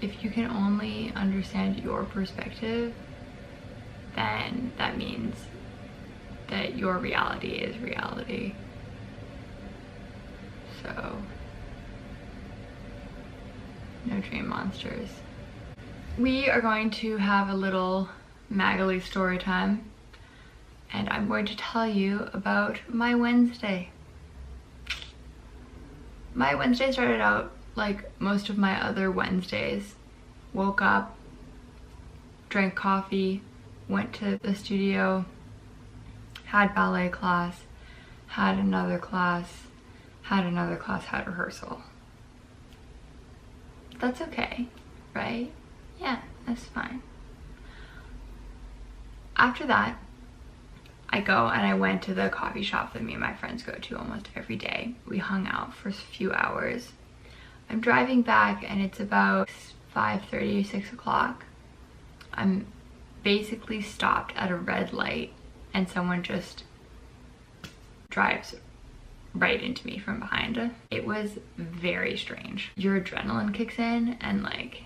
if you can only understand your perspective, then that means that your reality is reality. So, no dream monsters. We are going to have a little Magali story time, and I'm going to tell you about my Wednesday. My Wednesday started out like most of my other Wednesdays. Woke up, drank coffee, went to the studio, had ballet class, had another class, had rehearsal. That's okay, right? Yeah, that's fine. After that, I go and I went to the coffee shop that me and my friends go to almost every day. We hung out for a few hours. I'm driving back and it's about 5:30, 6 o'clock. I'm basically stopped at a red light and someone just drives right into me from behind. It was very strange. Your adrenaline kicks in, and like,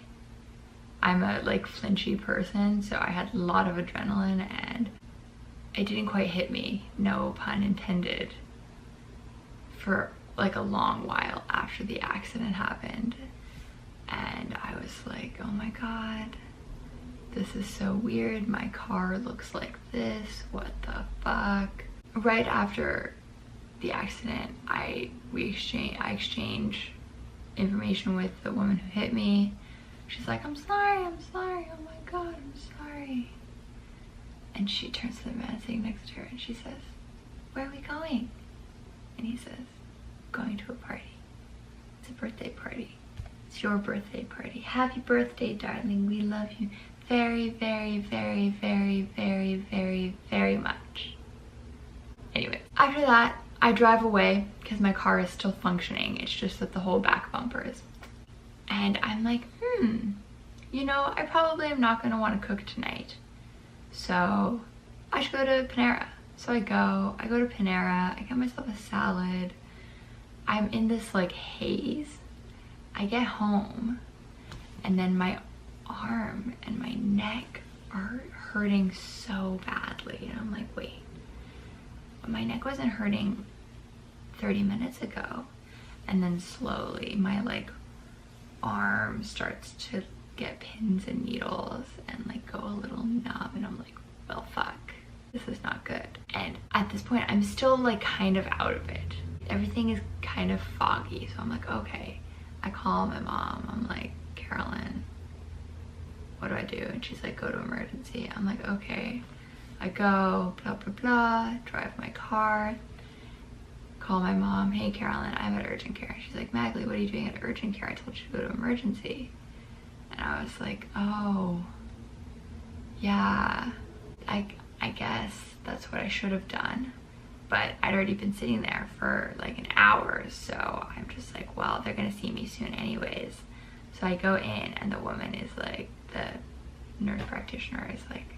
I'm a like flinchy person, so I had a lot of adrenaline and it didn't quite hit me, no pun intended, for like a long while after the accident happened. And I was like, oh my god, this is so weird. My car looks like this. What the fuck? Right after the accident, I exchange information with the woman who hit me. She's like, I'm sorry, oh my god, I'm sorry. And she turns to the man sitting next to her and she says, where are we going? And he says, going to a party. It's a birthday party. It's your birthday party. Happy birthday, darling. We love you very, very, very, very, very, very, very much. Anyway, after that, I drive away because my car is still functioning. It's just that the whole back bumper is. And I'm like, you know, I probably am not going to want to cook tonight. So I should go to Panera. So I go to Panera, I get myself a salad. I'm in this like haze. I get home and then my arm and my neck are hurting so badly. And I'm like, wait, my neck wasn't hurting 30 minutes ago. And then slowly my like arm starts to get pins and needles and like go a little numb, and I'm like, well fuck, this is not good. And at this point I'm still like kind of out of it. Everything is kind of foggy, so I'm like, okay. I call my mom, I'm like, Carolyn, what do I do? And she's like, go to emergency. I'm like, okay. I go, blah blah blah, drive my car, call my mom, hey Carolyn, I'm at urgent care. She's like, Magali, what are you doing at urgent care? I told you to go to emergency. And I was like, oh, yeah, I guess that's what I should have done. But I'd already been sitting there for like an hour, so I'm just like, well, they're gonna see me soon anyways. So I go in and the woman is like, the nurse practitioner is like,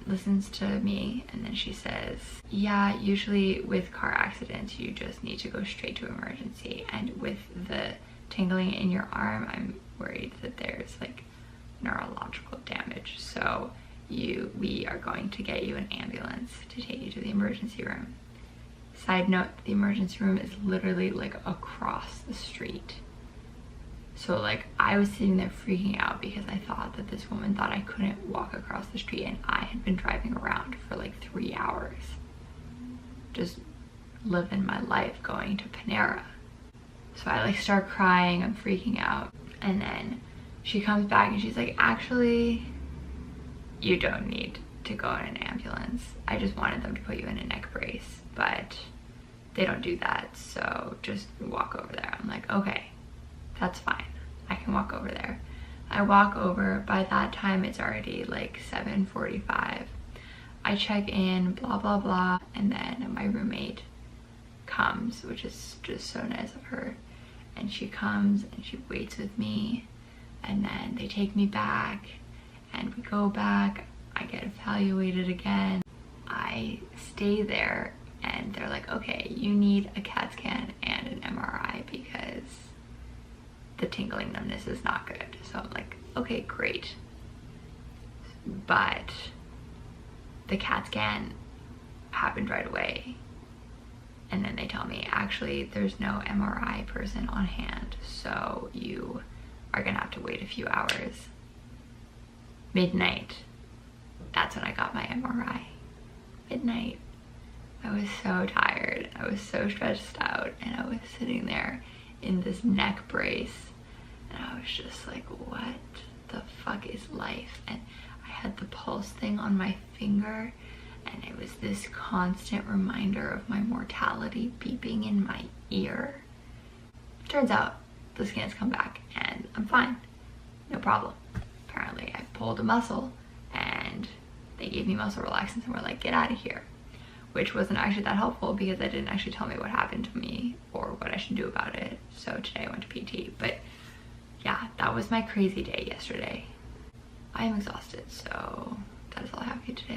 listens to me, and then she says, yeah, usually with car accidents you just need to go straight to emergency, and with the tingling in your arm, I'm worried that there's like neurological damage, so we are going to get you an ambulance to take you to the emergency room. Side note, the emergency room is literally like across the street. So like I was sitting there freaking out because I thought that this woman thought I couldn't walk across the street, and I had been driving around for like 3 hours just living my life going to Panera. So I like start crying, I'm freaking out, and then she comes back and she's like, actually, you don't need to go in an ambulance. I just wanted them to put you in a neck brace, but they don't do that, so just walk over there. I'm like, okay, that's fine. I can walk over there. I walk over. By that time, it's already like 7:45. I check in, blah, blah, blah, and then my roommate comes, which is just so nice of her. And she comes and she waits with me, and then they take me back and we go back. I get evaluated again. I stay there and they're like, okay, you need a CAT scan and an MRI because the tingling numbness is not good. So I'm like, okay, great. But the CAT scan happened right away. And then they tell me, actually, there's no MRI person on hand, so you are gonna have to wait a few hours. Midnight, that's when I got my MRI. Midnight. I was so tired, I was so stressed out, and I was sitting there in this neck brace, and I was just like, what the fuck is life? And I had the pulse thing on my finger, and it was this constant reminder of my mortality beeping in my ear. Turns out the scans come back and I'm fine, no problem. Apparently I pulled a muscle and they gave me muscle relaxants and were like, get out of here. Which wasn't actually that helpful because they didn't actually tell me what happened to me or what I should do about it. So today I went to PT, but yeah, that was my crazy day yesterday. I am exhausted, so that is all I have for you today.